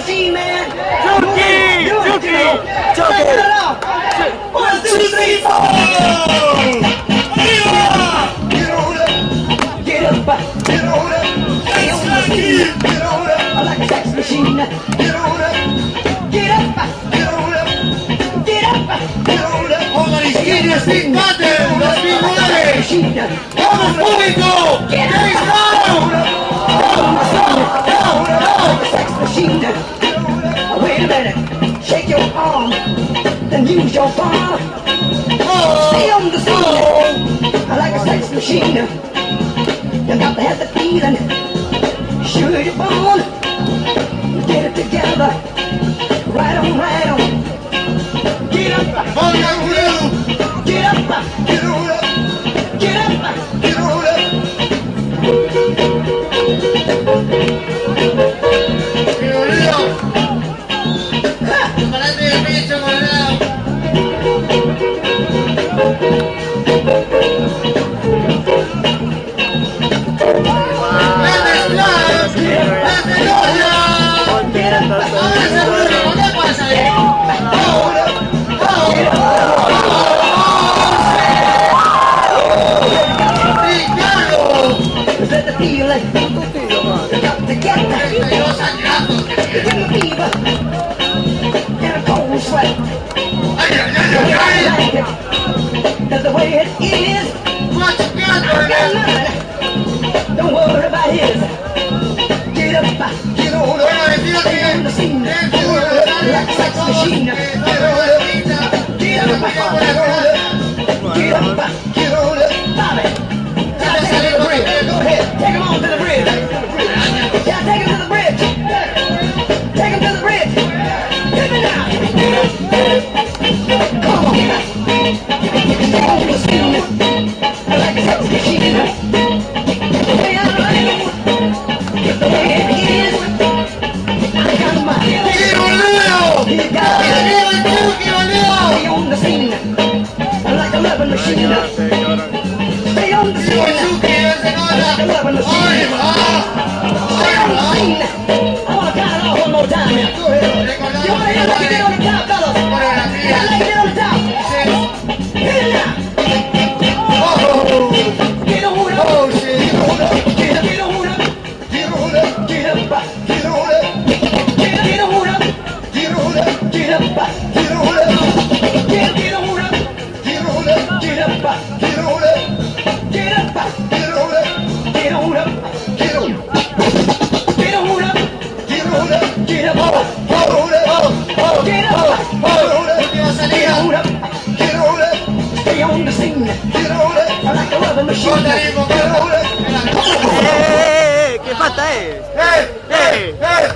machine, man. Chucky! Chucky! Chucky! It off. 1, 2, 3, 4. Get on up, Get up. get on up, Stay on the scene. get on up, Like a sex machine. get on up, Get up. get on up, Get up. get on up. Pongan izquierda, Steve Button, 2009. Machine. ¡Vamos, público! Get ¡James up. Brown! Like a sex machine. Wait a minute. Shake your arm. Then use your palm. Stay on the scene. Like a sex machine. You got to have the feeling. Sure you're born. Get it together. Right on, right on. Get up. ¡Pongan blue! Get up. Get on up, Get up. get on up. ¡Qué boludo! ¡Parate de pecho, boludo! ¡Vete, Slash! ¡Vete, Lola! ¡Ahora seguro! ¿Qué pasa ahí? ¡Ricardo! Let the feeling. You got to get that. 32 añazos que tiene. Get the fever. Get a cold sweat. ¡Ay, ay, ay, ay! Like it. That's the way it is. ¡Machucando, I got boludo! mine. Don't worry about his. Get up. Get on up, Bueno, decido Stay on the que scene. el fútbol Like a sex machine. que no me necesita. Get No up. me quiero poner Get up. get on up. Bobby. Now take him to the bridge. Go ahead. Take him on to the bridge. Yeah, take him to the bridge. Take him to the bridge. Hit me now. Come on. Stay on the scene. Like a sex machine. Stay on the lane. It's the way it is. I got my ¡Qué boludo! You got ¡Qué it. bien el Chucky, boludo! Stay on the scene. Like a loving machine. Stay on the ¡Vivo el scene. Chucky, ese nota! Like a loving ¡Ay, machine. va! Stay on the scene. I want to count it off one more time here. Go ahead. You want to hear like you did on the top, fellas? Yeah, like you did on the top. Hit it now. Get on up. Oh shit, get on up, Get on up. get on up, Get up. get on up, Get on up. get on up, Get up. get on up, Get on up. get on up, Get up. get on up, Get up. get on up, Get on up. get on, Get on up. get on up, Get up. get on up, Get up. get on up, Última Get salida. on up. get on up, Stay on the scene. get on up, Like a loving machine. Corta, Nico, corta. get on up. Venga. ¿Qué falta es? Hey, hey, hey,